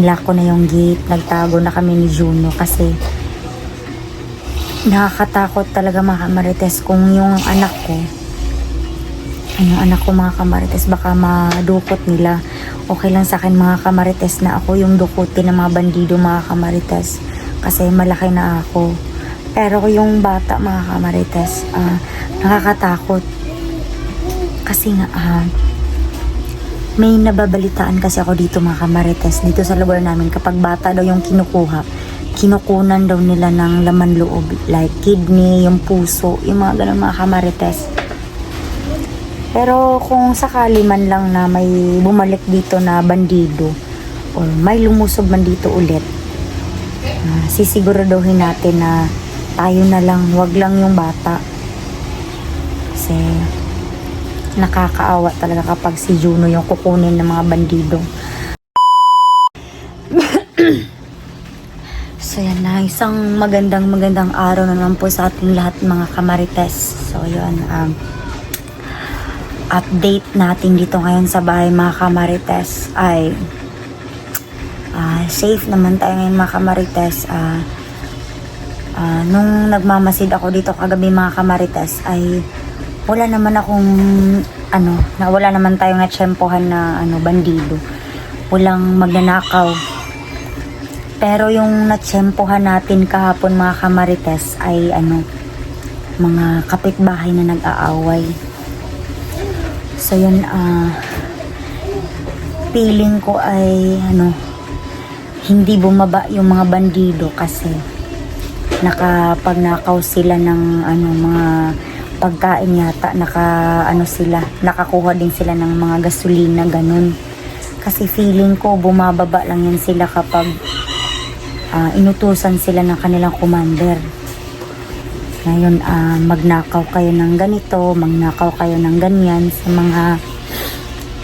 Lock ko na yung gate, nagtago na kami ni Juno kasi nakakatakot talaga mga kamarites kung yung anak ko, mga kamarites, baka madukot nila. Okay lang sa akin mga kamarites na ako yung dukutin ng mga bandido mga kamarites kasi malaki na ako. Pero yung bata mga kamarites, nakakatakot kasi nga may nababalitaan kasi ako dito mga kamarites, dito sa lugar namin, kapag bata daw yung kinukunan daw nila ng laman loob, like kidney, yung puso, yung mga ganun mga kamarites. Pero kung sakali man lang na may bumalik dito na bandido or may lumusob man dito ulit, sisiguraduhin natin na tayo na lang, wag lang yung bata. Kasi nakakaawa talaga kapag si Juno yung kukunin ng mga bandido. So yan na, isang magandang araw na naman po sa ating lahat mga kamarites. So yun, update natin dito ngayon sa bahay mga kamarites ay safe naman tayo ngayon mga kamarites. Nung nagmamasid ako dito kagabi mga kamarites ay wala naman wala naman tayong natsyempohan na bandido. Walang magnanakaw. Pero yung natsyempohan natin kahapon mga kamarites ay mga kapitbahay na nag-aaway. So yun, feeling ko ay hindi bumaba yung mga bandido kasi nakapagnakaw sila ng mga pagkain yata, nakakuha din sila ng mga gasolina, ganun. Kasi feeling ko bumababa lang yan sila kapag inutusan sila ng kanilang commander. Ngayon, magnakaw kayo ng ganito, magnakaw kayo ng ganyan, sa mga,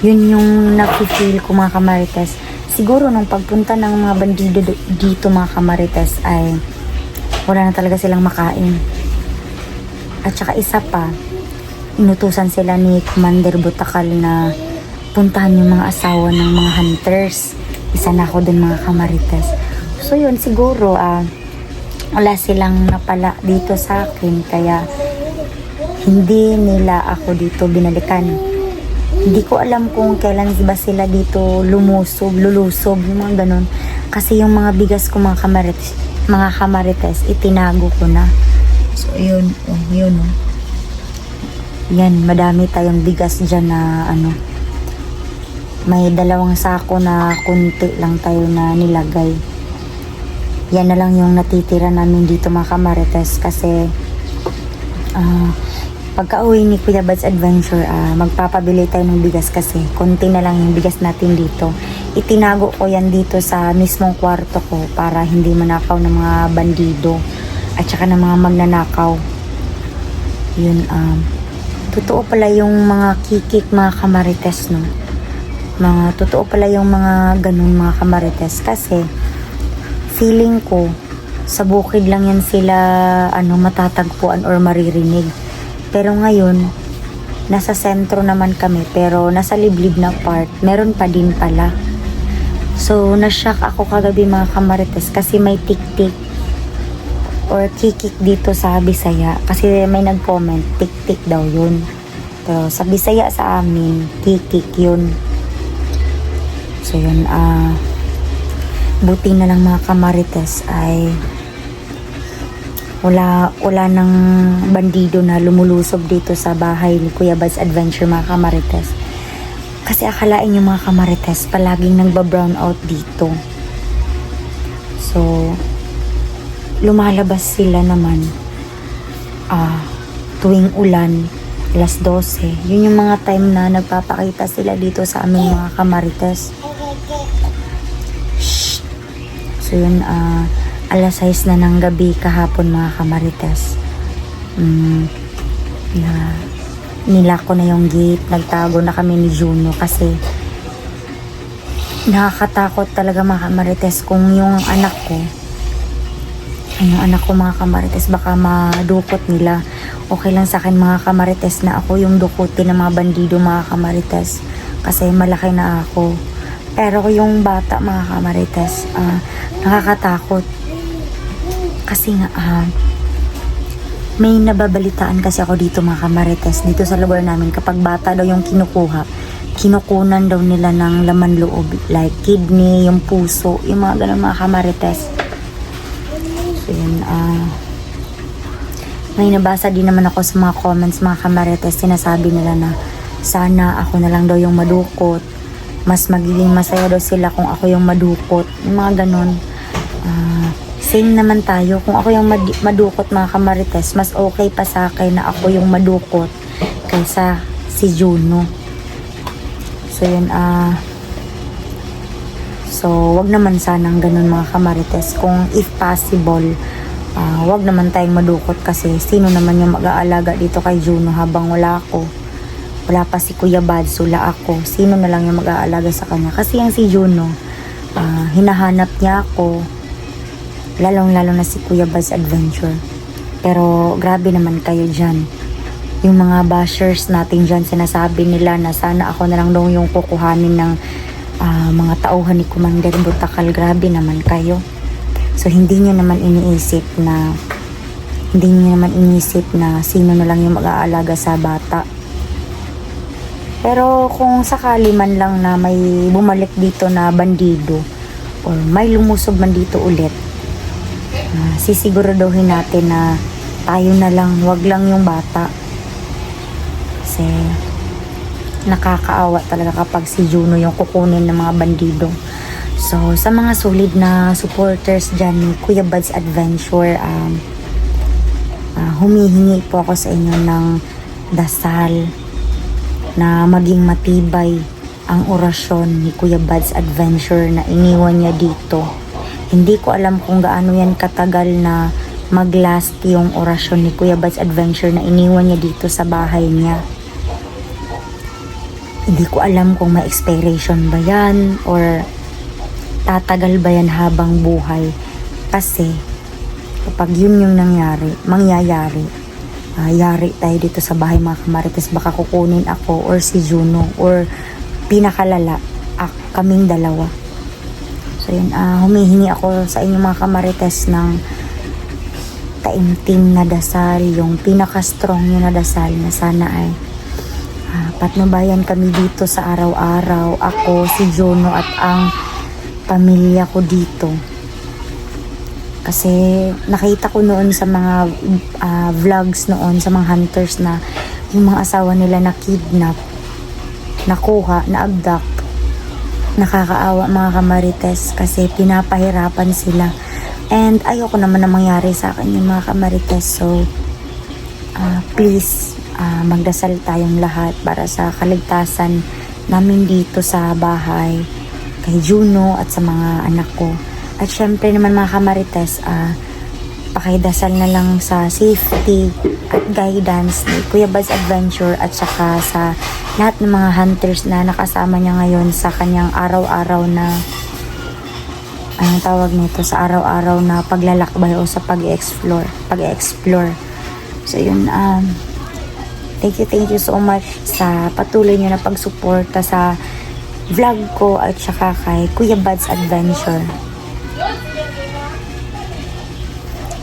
yun yung nag-feel ko mga kamarites. Siguro nung pagpunta ng mga bandido dito mga kamarites ay wala na talaga silang makain. At saka isa pa, inutusan sila ni Commander Butakal na puntahan yung mga asawa ng mga hunters. Isa na ako dun mga kamarites. So yun, siguro wala silang napala dito sa akin kaya hindi nila ako dito binalikan. Hindi ko alam kung kailan ba sila dito lulusob, yung mga ganun. Kasi yung mga bigas ko mga kamarites, itinago ko na. So, yun. Yan, madami tayong bigas dyan na may 2 sako na kunti lang tayo na nilagay. Yan na lang yung natitira namin dito mga kamarites kasi pagka uwi ni Kuya Bad's Adventure, magpapabili tayo ng bigas kasi konti na lang yung bigas natin dito. Itinago ko yan dito sa mismong kwarto ko para hindi manakaw ng mga bandido at saka ng mga magnanakaw. Yun, totoo pala yung mga kikik mga kamarites, no? Totoo pala yung mga ganun mga kamarites kasi feeling ko sa bukid lang yan sila matatagpuan or maririnig. Pero ngayon, nasa sentro naman kami pero nasa liblib na part, meron pa din pala. So, nashock ako kagabi mga kamarites kasi may tik-tik or kikik dito sa Bisaya kasi may nag-comment, tik-tik daw yun. Pero sa Bisaya sa amin, kikik yun. So yun, buti na lang mga kamarites ay wala nang bandido na lumulusob dito sa bahay ni Kuya Bad's Adventure mga kamarites. Kasi akalain yung mga kamarites palaging nagba-brown out dito. So lumalabas sila naman tuwing ulan, alas 12. Yun yung mga time na nagpapakita sila dito sa aming mga kamarites. Shh. So yun, alas 6 na ng gabi kahapon mga kamarites. Nilak ko na yung gate, nagtago na kami ni Juno kasi nakakatakot talaga mga kamarites kung yung anak ko mga kamarites, baka madukot nila. Okay lang sa akin mga kamarites na ako yung dukutin ng mga bandido mga kamarites kasi malaki na ako. Pero yung bata mga kamarites, nakakatakot. Kasi nga, may nababalitaan kasi ako dito mga kamarites, dito sa lugar namin, kapag bata daw yung kinukunan daw nila ng laman loob, like kidney, yung puso, yung mga ganun mga kamarites. So yun, may nabasa din naman ako sa mga comments mga kamarites, sinasabi nila na sana ako na lang daw yung madukot, mas magiging masaya daw sila kung ako yung madukot, yung mga ganun. Same naman tayo, kung ako yung madukot mga kamarites, mas okay pa sa akin na ako yung madukot kaysa si Juno. So yun, so wag naman sanang ganun mga kamarites. Kung if possible, wag naman tayong madukot, kasi sino naman yung mag-aalaga dito kay Juno habang wala ako? Wala pa si Kuya Bads, wala ako. Sino na lang yung mag-aalaga sa kanya? Kasi yung si Juno, hinahanap niya ako, lalong-lalo na si Kuya Bads Adventure. Pero grabe naman kayo dyan. Yung mga bashers natin dyan, sinasabi nila na sana ako na lang daw yung kukuhanin ng mga tauhan ni Commander Butakal. Grabe naman kayo. So hindi nyo naman iniisip na sino na lang yung mag-aalaga sa bata. Pero kung sakali man lang na may bumalik dito na bandido or may lumusob man dito ulit, sisiguraduhin natin na tayo na lang, wag lang yung bata. Kasi nakakaawa talaga kapag si Juno yung kukunin ng mga bandido. So sa mga solid na supporters dyan ni Kuya Bads Adventure, humihingi po ako sa inyo ng dasal na maging matibay ang orasyon ni Kuya Bads Adventure na iniwan niya dito. Hindi ko alam kung gaano yan katagal na maglast yung orasyon ni Kuya Bads Adventure na iniwan niya dito sa bahay niya. Hindi ko alam kung may expiration ba yan or tatagal ba yan habang buhay. Kasi kapag yun yung mangyayari, yari tayo dito sa bahay mga kamarites, baka kukunin ako or si Juno or pinakalala, kaming dalawa. So yun, humihingi ako sa inyo mga kamarites ng taimtim na dasal, yung pinaka-strong yun na dasal na sana ay patnubayan kami dito sa araw-araw, ako, si Juno at ang pamilya ko dito. Kasi nakita ko noon sa mga vlogs noon sa mga hunters na yung mga asawa nila na kidnap, nakuha, na-abduct. Nakakaawa mga kamarites kasi pinapahirapan sila. And ayoko naman na mangyari sa akin yung mga kamarites. So please, magdasal tayong lahat para sa kaligtasan namin dito sa bahay, kay Juno at sa mga anak ko. At syempre naman mga kamarites, pakidasal na lang sa safety at guidance ni Kuya Bads Adventure at saka sa lahat ng mga hunters na nakasama niya ngayon sa kanyang araw-araw na anong tawag nito, sa araw-araw na paglalakbay o sa pag-explore. So yun, thank you so much sa patuloy niyo na pagsuporta sa vlog ko at saka kay Kuya Bads Adventure.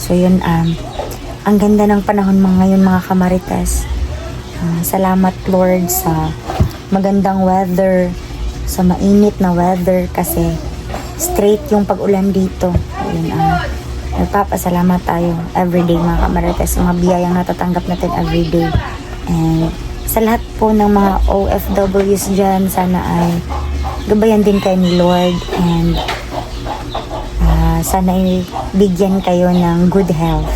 So yun, ang ganda ng panahon ngayon mga kamarites. Salamat Lord sa magandang weather, sa mainit na weather, kasi straight yung pag-ulan dito. Yun, nagpapasalamat tayo everyday mga kamarites, mga biyayang natatanggap natin everyday. And sa lahat po ng mga OFWs dyan, sana ay gabayan din kayo ni Lord, and sana ay bigyan kayo ng good health.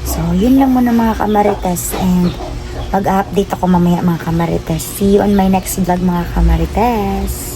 So yun lang muna mga kamarites, and mag-update ako mamaya mga kamarites. See you on my next vlog mga kamarites.